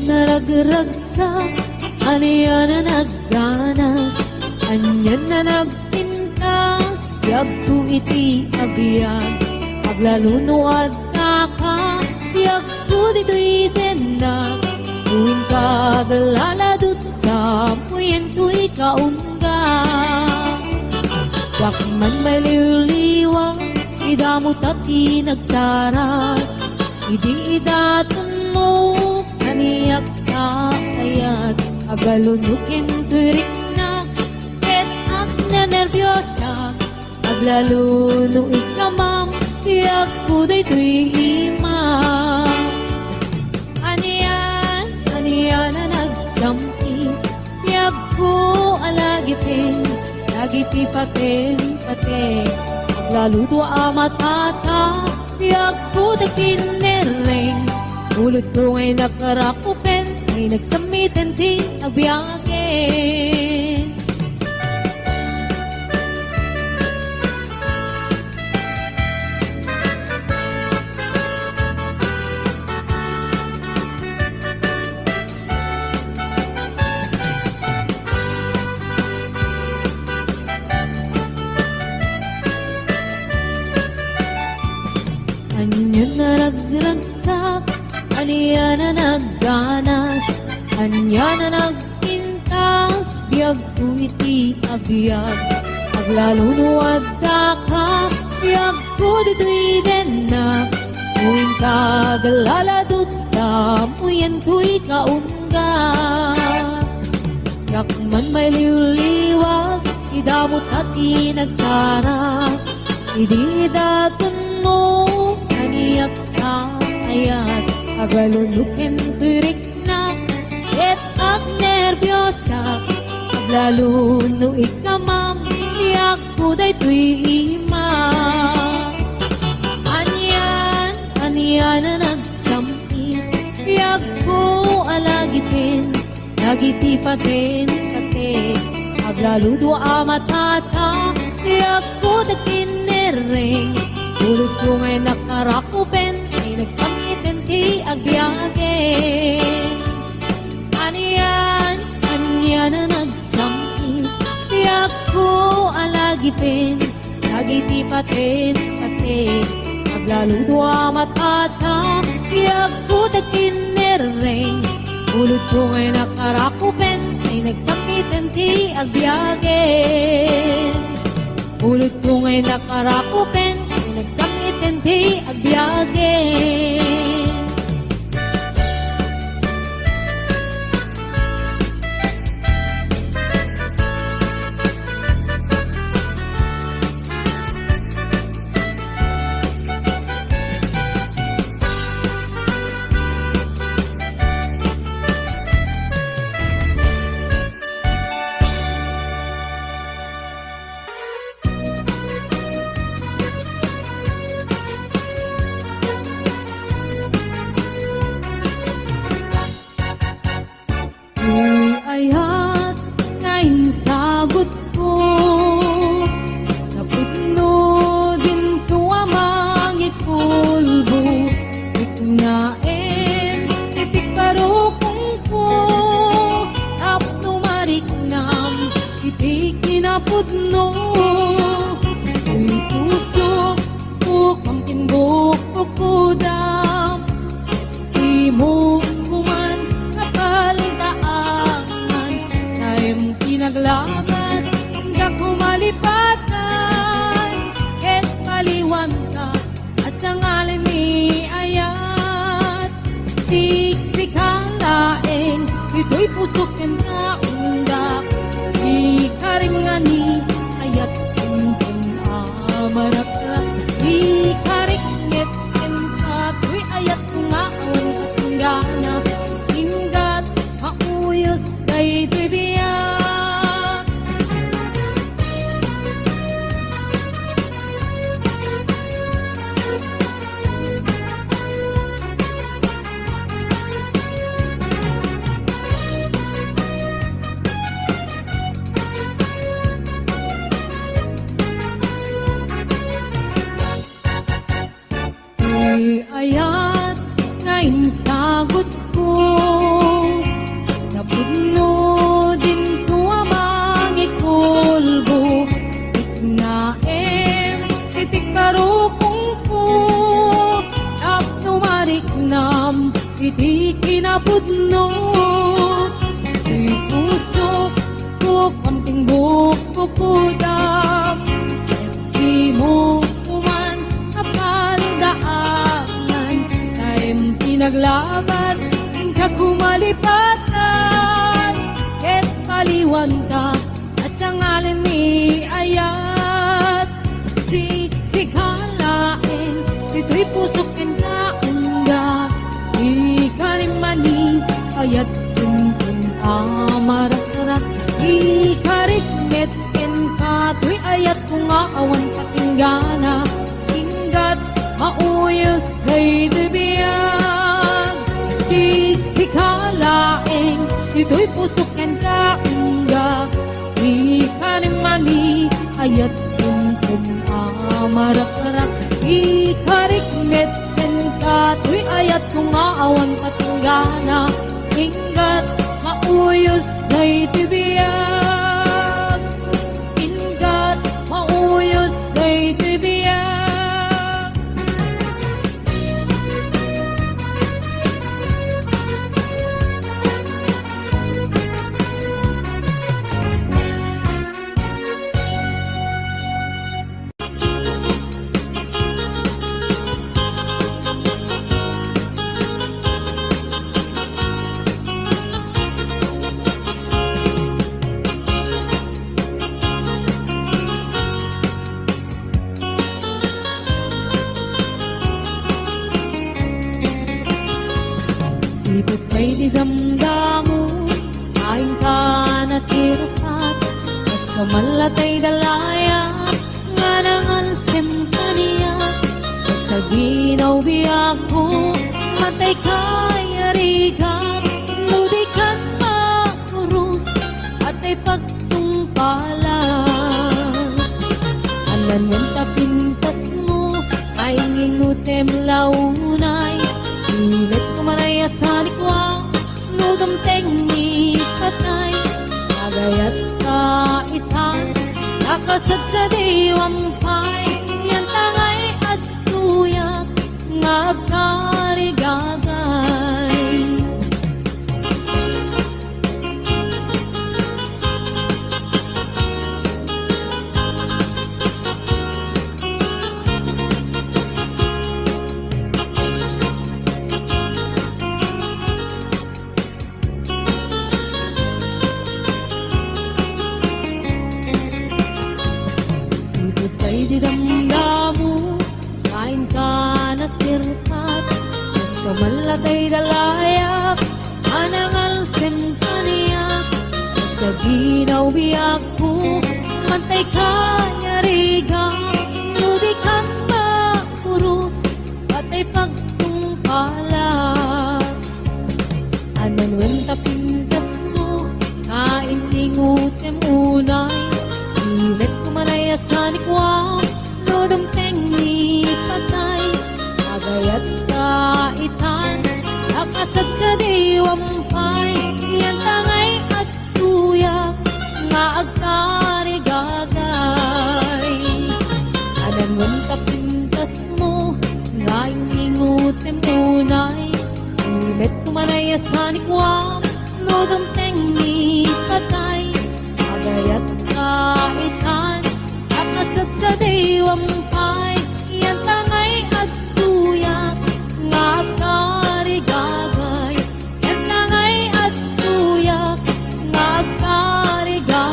Anyan na ragragsak, aniya na nagganas, anyan na nagpintas, biyag tu iti abiyag, aglaluno at naka, biyag tu dito'y denag, tuwing kagaladot sa puyen tu'y kaungga. Dakman may liwliwang, idamot at inagsarat, idi-idaton mo, kaniyak ka ayat, agalunukin turik na, ket ak na nervyosa, aglaluno ikamam, tiyak ko day tuy ima. Aniyan na nagsampi, tiyak ko alagipin, lagiti paten, aglaluto amatata, tiyak ko day pinereng, ulot ko ngay nakarakupen, ay nagsamitin ti agbiyagen. Anyan na ragragsak, aniya na nagganas, anya na nagpintas, biyag tu iti agbyag, aglaluno at daka, biyag ko dito'y denag, tuwing kagaladot sa puyen ko'y kaungga. Yakman may liwliwag, idamot at inagsara, ididaton mo, kaniyak ka ayat, agalunukin turik na, et ak nervyosa, aglaluno ikamam, tiyak ko day tuy ima. Anyan na nagsampi, tiyak ko alagipin, lagiti paten, aglaludo amatata, tiyak ko day pinereng, ulot ko ngay nakarakupen, ay nagsamitin ti agbiyagen. Anyan na nagsampi, tiyak ko alagipin, lagiti paten, aglaludo amatata, tiyak ko day pinereng, ulot ko ngay nakarakupen, ay nagsamitin ti agbiyagen. Ulot ko ngay nakarakupen, ay nagsamitin ti agbiyagen. Ayat na insagot ko, naputno din to amangit pulbo, iknaem, ipikparukong ko, tapno mariknam, iti kinaputno, uy puso, ukam kinbuk kukudam, imo kuman kapalitaan, kinaglagas, hanggang kumalipatan, ket paliwan ka, at sangalan ni ayat, siksik laeng, ito'y pusok yan na undak, di karim nga ni ayat, kumpun amanak ka, di kariknet yan ka, tuy ayat nga awan katunggana, ingat mauyos kay tuy biyak. Ayat na insagot ko, iti kinapudno. Di puso ko kamting bukukudam, di mo kuman kapaldaanan, taim tinaglabas ka kumalipatan, ket paliwan ka asangalan ni ayat. Sikhalain, ito'y pusok ken kaungga, ikalimani ayat kumpun amarak-arak, ikarikmet ken kato'y ayat kung aawan katinggana, inggat mauyos kay dibiyag. Sikhalain, ito'y pusok ken kaungga, ikalimani ayat kumpun amarak-arak, ikarikmet ken kato'y ayat kung aawan katinggana, inggat mauyos kay tibiyag, inggat mauyos kay tibiyag. Sipot kay di damdamo, kain ka na sirukat, kas kamalatay dalaya, nga nangansem kaniya, sa ginaw biyak ko, matay kayarigan, ludikan makurus, at ay pagtungpalan. Anan yung tapintas mo, ay ngingutem launay, imet kumanay asanikwa, nudam tengni katay, agayat kaitan, nakasad sa diwampay, yan tangay at tuyak, nga agkarigagay. Sipot kay di damdamo, kain ka na sirkat, kas kamalatay dalayap, anangalsem kaniyak, sa ginaw biyak ko, mantay kayarigan, ludikan makurus, at ay pagtungpalan. Anan wen tapintas mo, kain ingutem unay, imet kumanay asanikwam, nodam tengni patay, agayat kaitan, nakasad sa diwampay, yan tangay at tuyak, nga agkarigagay. Anan wen tapintas mo, ngayon ingutem unay, imet kumanay asanikwam, nodam tengni patay, agayat kaitan, nakasad sa diwampay, yan tangay at tuyak, nga agkarigagay, yan tangay at tuyak, nga agkarigagay.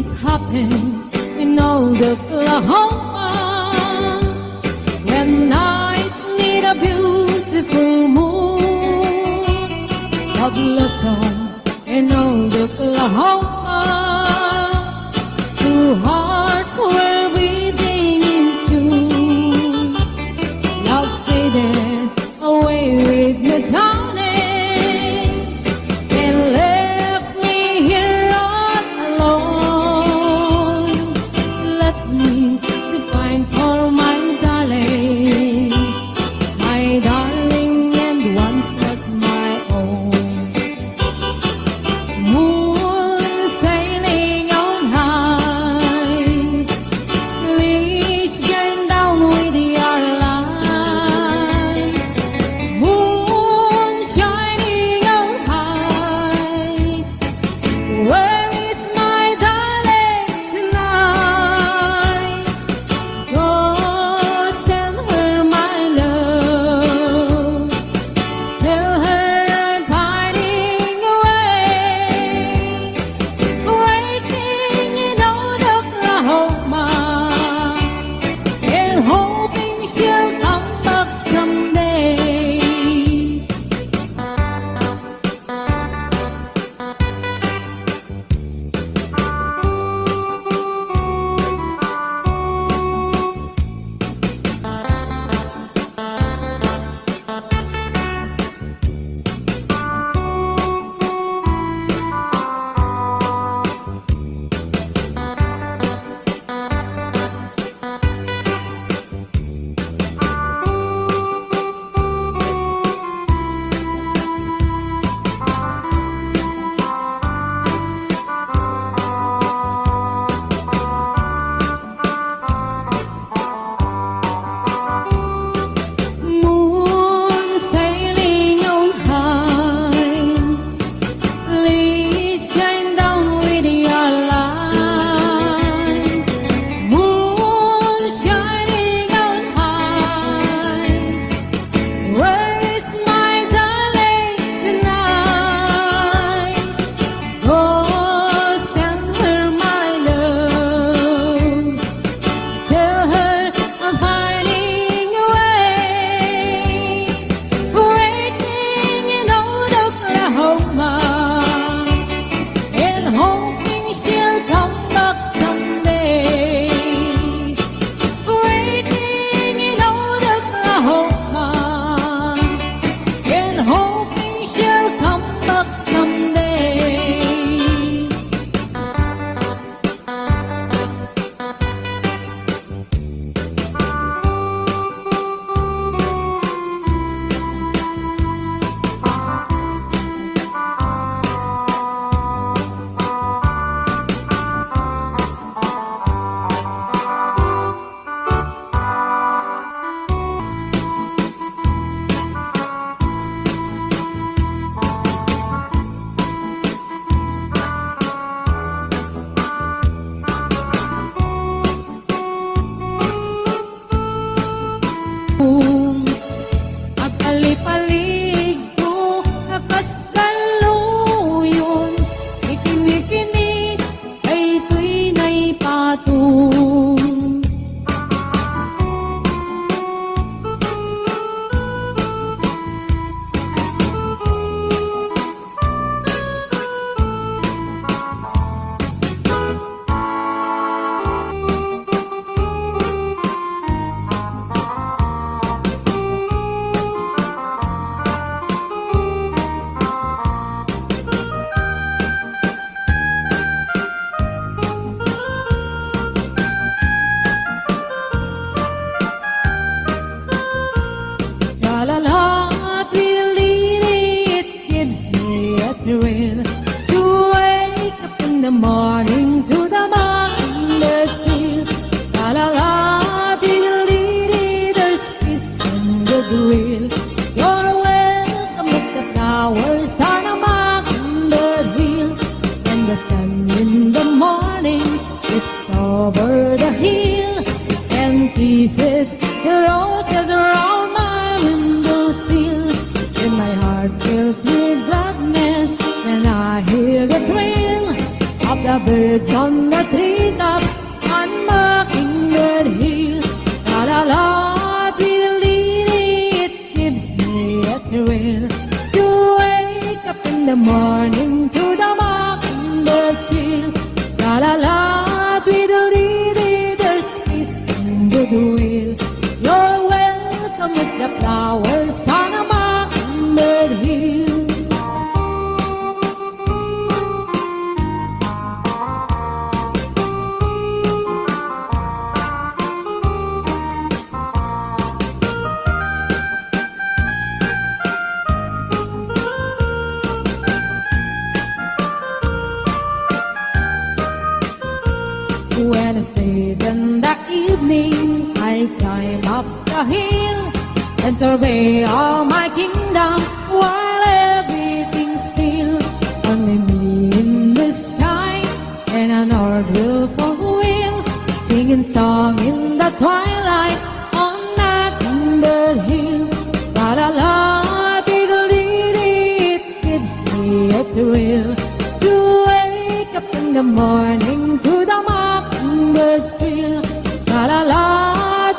it happened in old Oklahoma. of blossom in old Oklahoma. Two hearts were beating in tune. Love faded away with me, darling, and left me here all alone. Left me to find for my darling, and once was my own. Moon sailing on high, please shine down with your light. Moon shining on high, where is my darling tonight? Go send her my love, tell her I'm pining away, waiting in old Oklahoma, and hoping she'll come back someday. Moon sailing on high, please shine down with your light. Moon shining on high, where is my darling tonight? Go send her my love, tell her I'm hiding away, waiting in old Oklahoma, and hoping she'll come back someday. Waiting in old Oklahoma, and hoping she'll come back someday. Pagpalipalig ko, nakasdaluyon, ikinikinig, ay ito'y naipatung. La la la, really, it gives me a thrill to wake up in the morning to the mindless feel. La la la, really, there's peace in the grill. You're welcome as the flowers on a mockingbird hill, and the sun in the morning dips over the hill and kisses the roses around my windowsill. And my heart fills with gladness when I hear the thrill of the birds on the treetops on Mockingbird Hill. La la la, really, it gives me a thrill to wake up in the morning to the mockingbird trill. La la la, tweedledee, there's peace and goodwill. You're welcome as the flowers on a mockingbird hill. When it's late in the evening, I climb up the hill and survey all my kingdom while everything's still. Only me in the sky and an orderful wheel, singing song in the twilight on Mockingbird Hill. La la la, diddle-dee-dee, it gives me a thrill to wake up in the morning to the mockingbirds trill. La la la,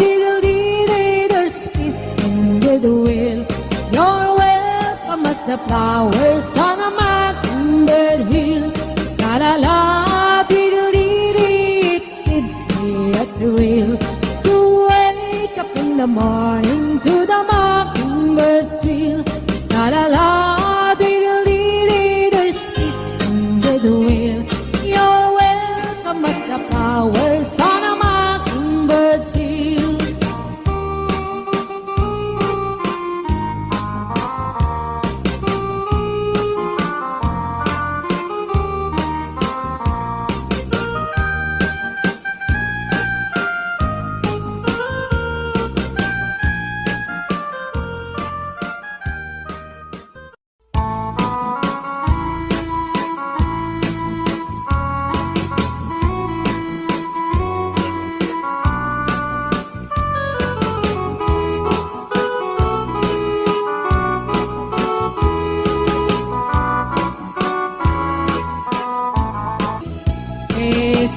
diddle-dee-dee, there's peace in goodwill. You're welcome as the flowers on a mockingbird hill. La la la, diddle-dee-dee, it gives me a thrill to wake up in the morning to the mockingbirds trill. La la la, diddle-dee-dee, there's peace in goodwill. You're welcome as the flowers on a mockingbird hill.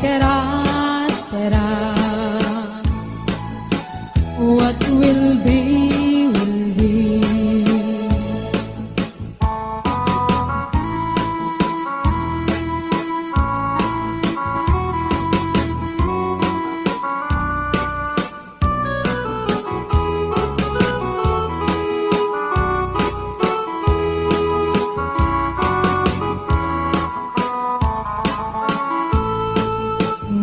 Será, será. What will be, will be.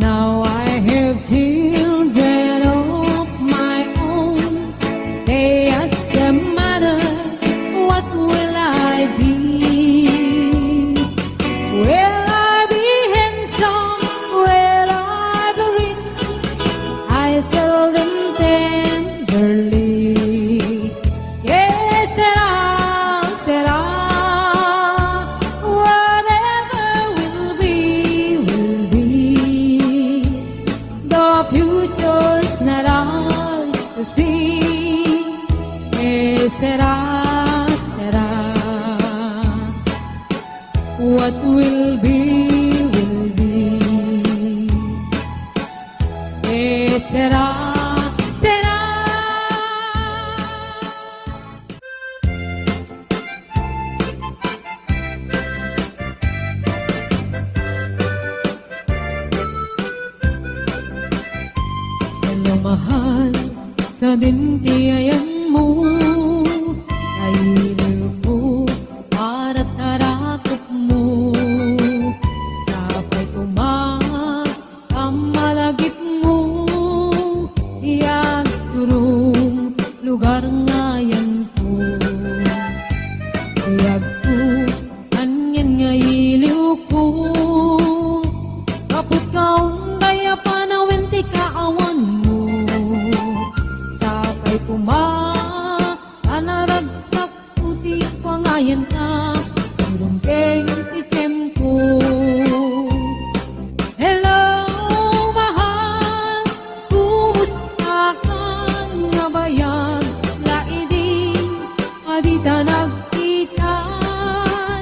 Now I have children of my own. They ask their mother, what will I be? Will I be handsome? Will I be rich? I tell them tenderly, yes, será, será. Whatever will be, will be. The future's not ours to see. Será, será. What will be, will be. Será, será. Hello, mahal, sa dintiyayan mo ay ko para tarakot mo. Sabay kumamalagit mo, iyag turong lugar ngayon ko. Iyag ko, anyan nga iliw ko. Kaput kaong kaya panawin ti kaawan mo. Sabay kanaragsak puti pangayan ka. Turong keng tichem ko. Hello, mahal, kumusta ka nga bayan? Laiding, adita nagkitan.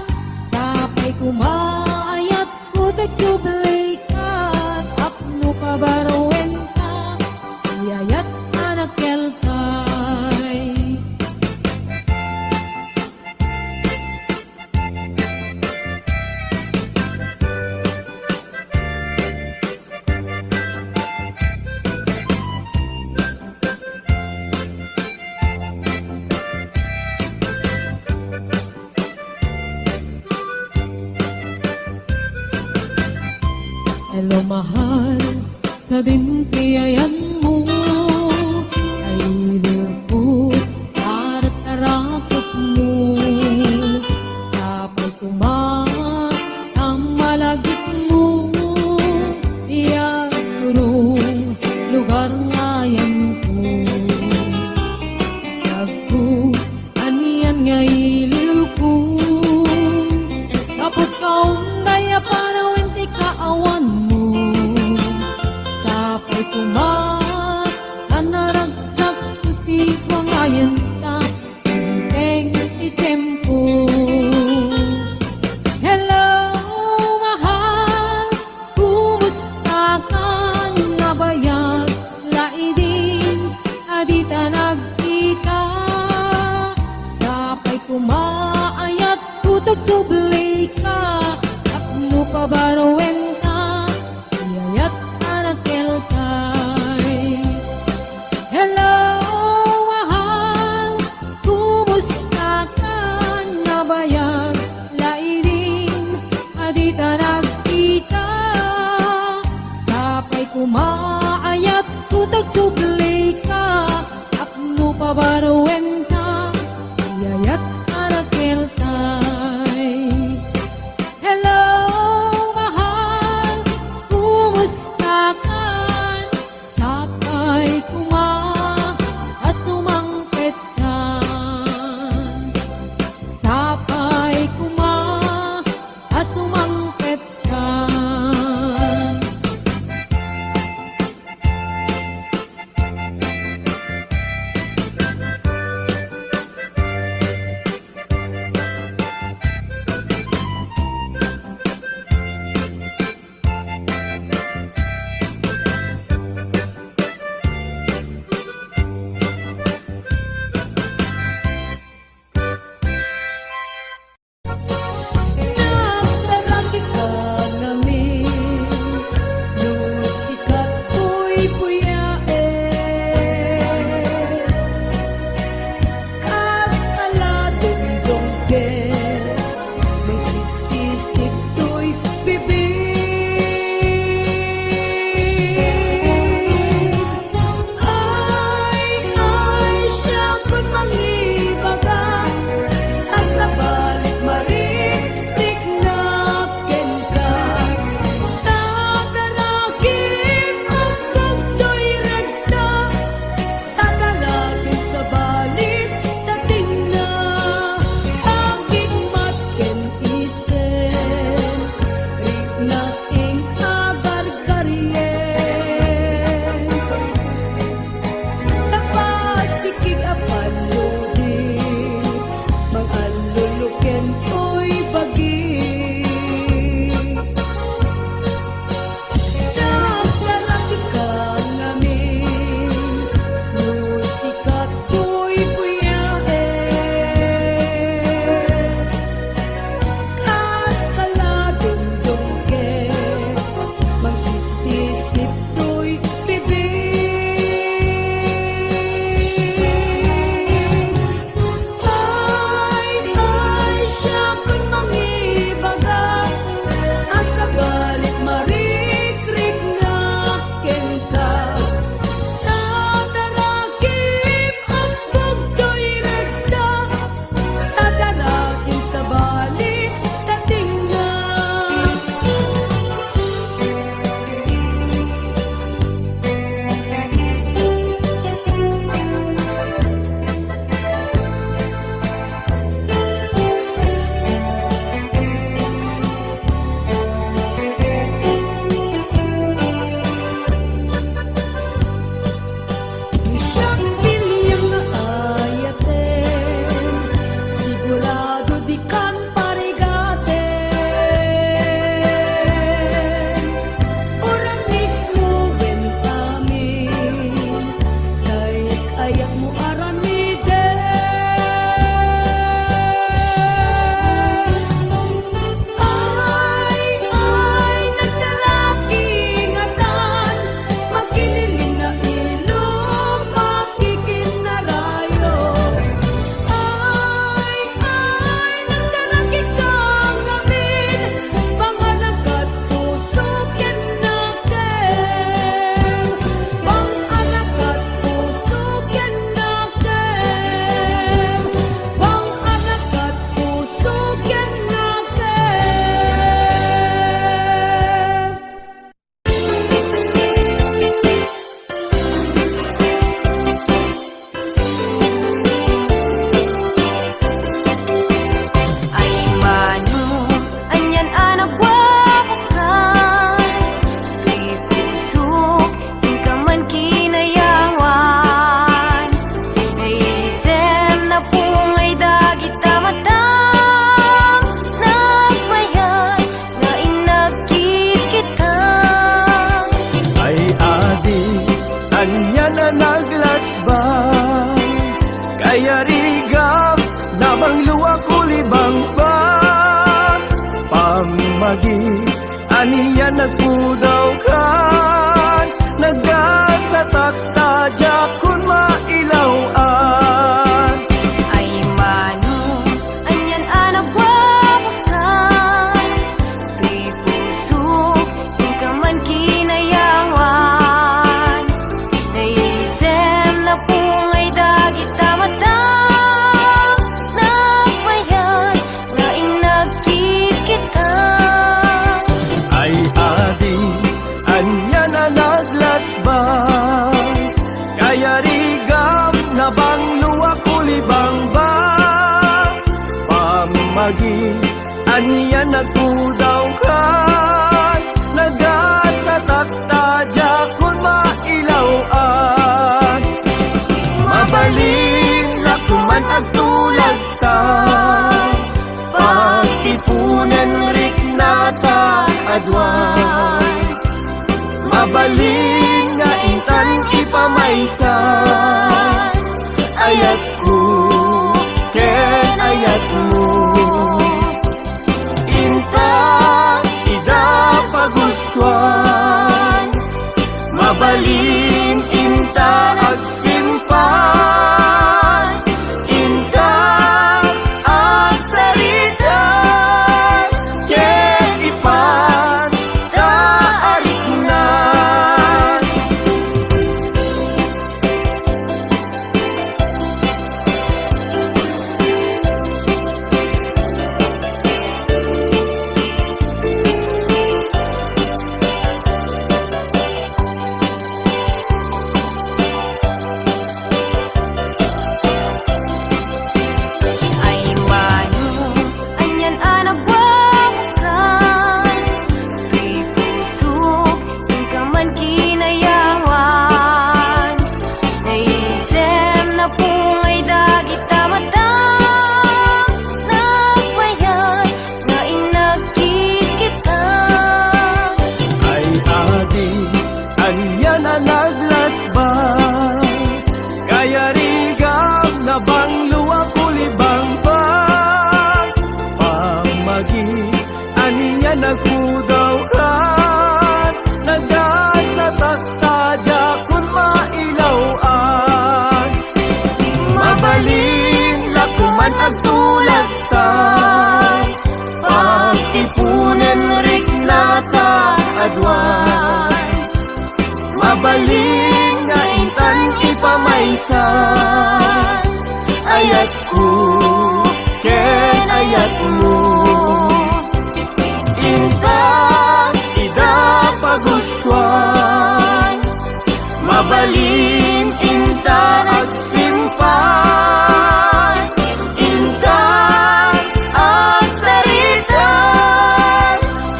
Sapay kumayat, putek sublikat. Apno ka barowen ka, iyayat anak kelkay. Hello mahal, sa dintiyayan mo ay lilipot at tarakot mo. Sapay kumat ang malagit mo, iyak turong lugar ngayon ko. Nagpo, anyan nga iliw ko, kapot kaong daya panawin ti kaawan mo. Sapay kumat, anaragsak tuti ko ngayon ta, hinteng ti tempo. Hello, mahal, kumusta ka? Nabayag, laidin, adita nagkita. Sapay kumaayat, kutog sublay ka, apno pabaruwen ka, iyayat anakel kay. Hello, mahal, kumusta ka? Nabayag, laidin, adita nagkita. Sapay kumaayat, kutag sublay ka, apno pabaruwen ka, iyayat anakel kay. Hello, mahal, kumusta ka? Sapay kuma at sumangkit ka. Sapay kuma at sumangkit ka. pamagi aniya nagkudaw ka nagasatakta jakon mailawan mabalin lakuman ang tulad ta pagtipunan rik nata adwan mabalin nga intan ipamaysan ayat ko ken ayat mo inta ida pagustuhan mabalin inta at simpan inta at sarita ken ipan taarik na Ay mano, anyan anagwawakan Di puso, yung ka man kinayawan Naisem na pungay dagita mata Nagbayan, nga inagkit kita ay adi aniya na naglasbang kaya rigam na bang luwa kulibang pa pamagi aniya nagkudaw ka nagasatakta jakon mailawan mabalin lakuman ang tulad ta pagtipunan rik nata adwan mabalin nga intan ipamaysan ayat ko ken ayat mo inta ida pagustuhan mabalin inta at simpan inta at sarita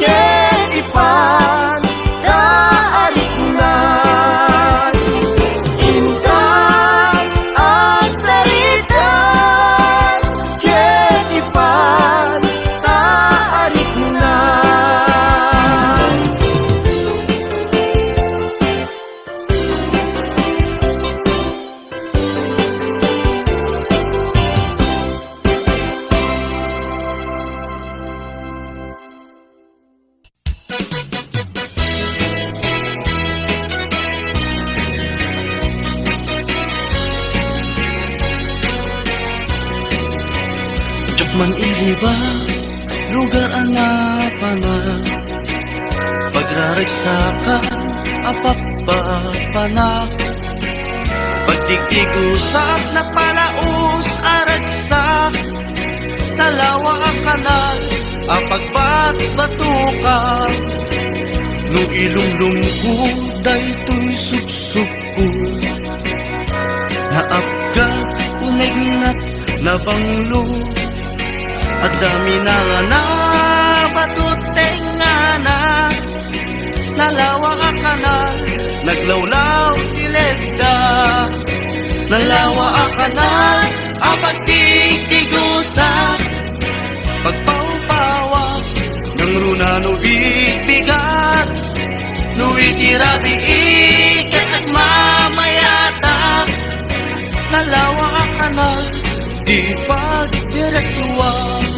ken ipan taarik na inta at sarita ken ipan taarik na Man iliba, lugar ang napanan Pagraragsakan, apapapanak Pagdigdig-usap na palaus aragsak Talawa ang kanal, apagbat-batukan No ilumlumko, daytoy suksukon Naapgat, unegnat, nabanglo at dami na nga na batuteng nga na Nalawa ka kanal, naglawlaw ilegda Nalawa ka kanal, apagtigtigusan Pagpawpawak ng runano bigbigat Nuwitirabi ikat at mamayata Nalawa ka kanal, di pagdiretsuan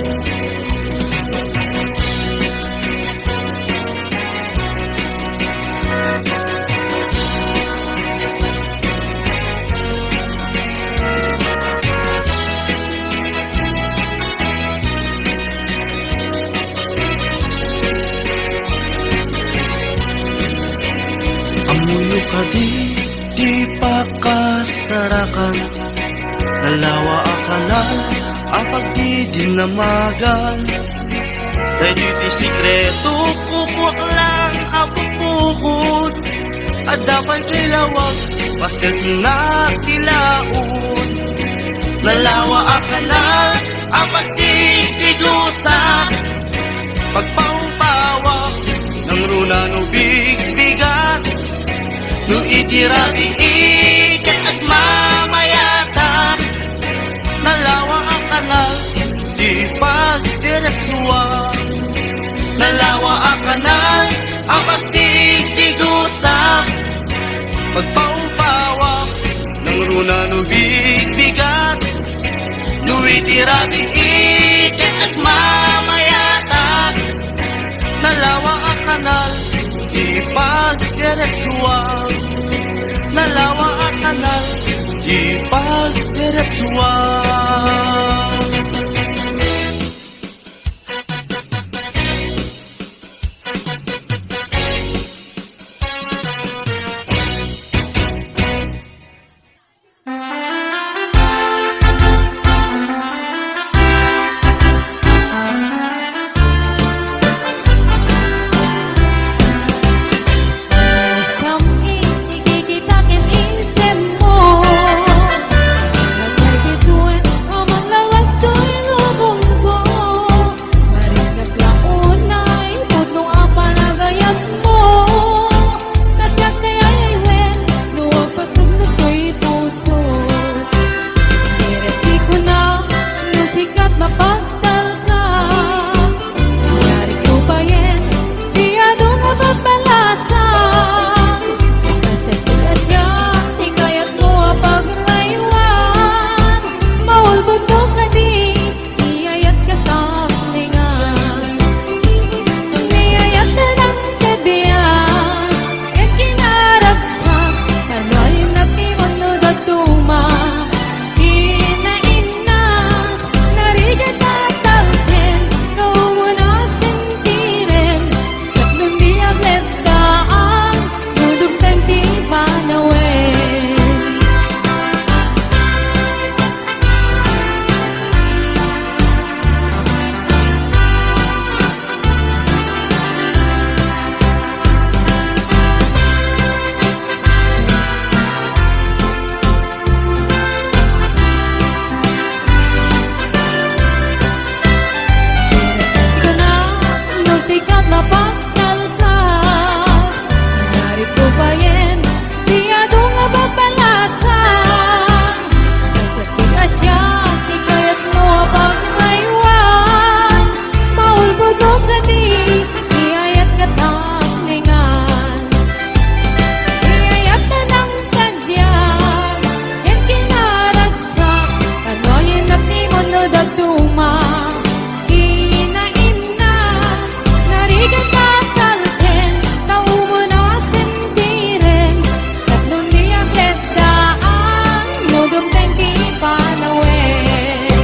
Amuyo ka di pa kasarakan Nalawa akanal ang pagdidinamagan Dahil di sikreto kukwak lang ang pupukod At dapat kay lawag pasit na tilaon Nalawa akanal ang pagdidigusan usak pagpaumpawak ng runa no bigbigat no itirabi ikat at mamayata nalawa ang kanal di pagdiretsuan nalawa ang kanal ang pagtigtigusak pagpaumpawak ng runa no bigbigat no itirabi ikat at mamayata nalawa ang kanal di pagdiretsuan nalawa ang kanal di pagdiretsuan. Isang ikikitakin isip mo nagkakituin ang maglawag to'y lubong ko marigat laon na iputong ang panagayat mo nasyak kaya'y iwen luwag pasugno to'y puso Direti ko na musikat mapagdal ka nangyari ko pa yan di adong mapapalasa sikat mapagdal ka nangyari ko pa yan di adong mapapalasa basta sila siya di kaya't mo pagraywan maulbudog ka di iyayat ka taklingan iyayat na ng tagyan yan kinaragsak kanoyin at ni mo no dagduma Narigat matalken, naumo na sentiren Tatlo niyang letdaan, nudong tengki panawin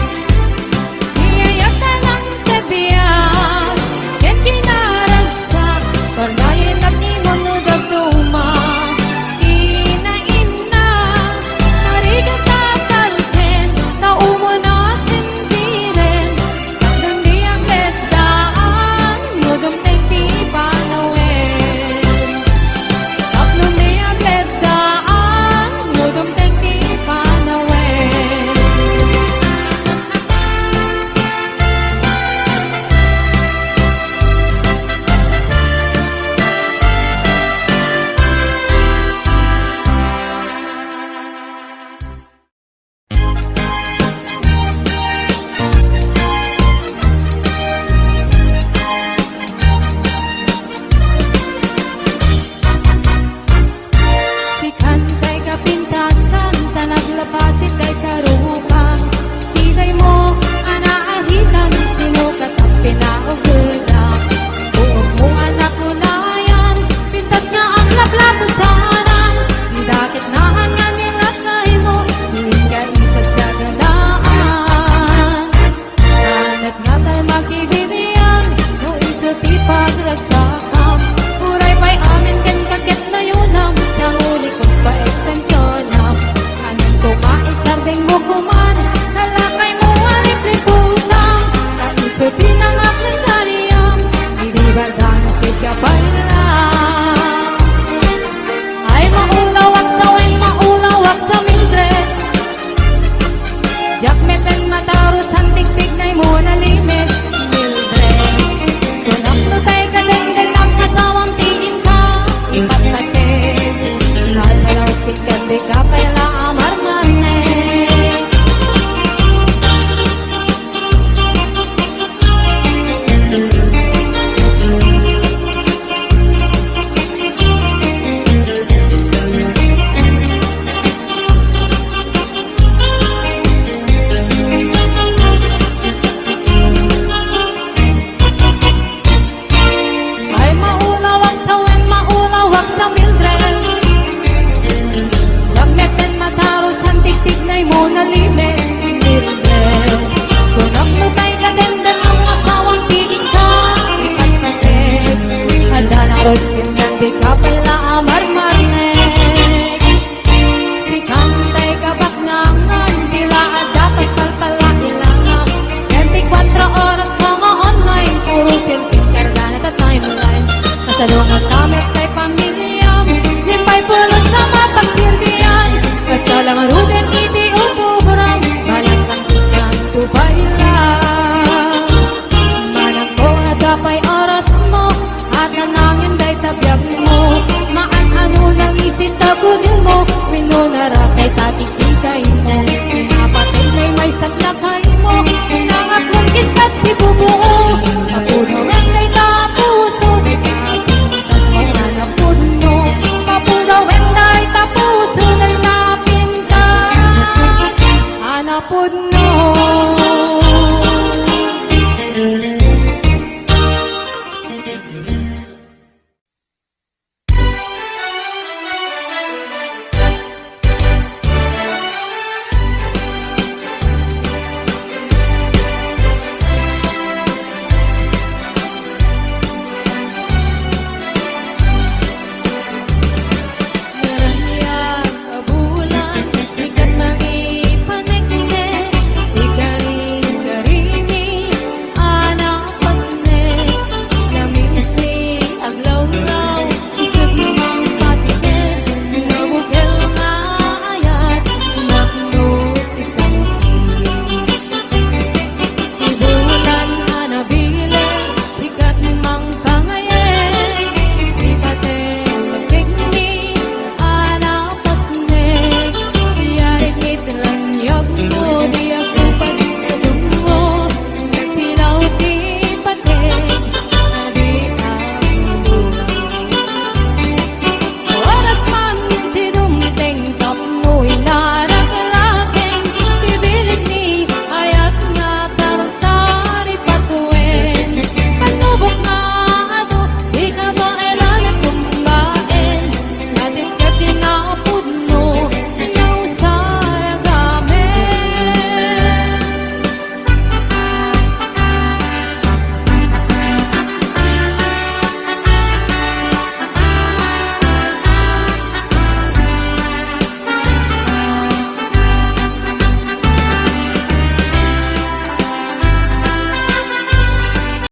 Iyayak na lang tebiyas, yan kinaragsak Parnayin at ni mo nudag tuma Inainas, narigat matalken, naumo na sentiren Tatlo niyang letdaan Nudong tengki panawin Tatlo niyang letdaan Nudong tengki panawin Sikan kay kapintasan Tanaglapasit kay karupang Kitay mo anaahitan Sinukat ang pinaugulang Buog mo anak lulayan Pintas nga ang laplabo sa harang Didakit na hangan nilakay mo Hiling ka isag sa gandaan Hanat nga tayo magkibibiyan No iso ti pagragsakam Uray pa'y amin kan kakit na yunam Sa huli kong pa-extensionam Kanin tumaisarding mo kuman Nalakay mo arip-liputam Kaiso tinangap ng daliyam Hindi barda na siya lang Ay maulawak sa wen, maulawak sa mindret Jack meten mataros ang tiktik na mo na limit Salungan kami kay pamilyam Limpay pulos sa mapagsilbihan Basta lang ruden iti upuburam Balang kantiskan tupay lang Manang ko adapay oras mo At nanangin day tabiyag mo Maan-ano lang isit tabudil mo Minunarasay tatikitay mo Pinapatid na'y may saglakay mo Pinangak mong kitkat si bubuo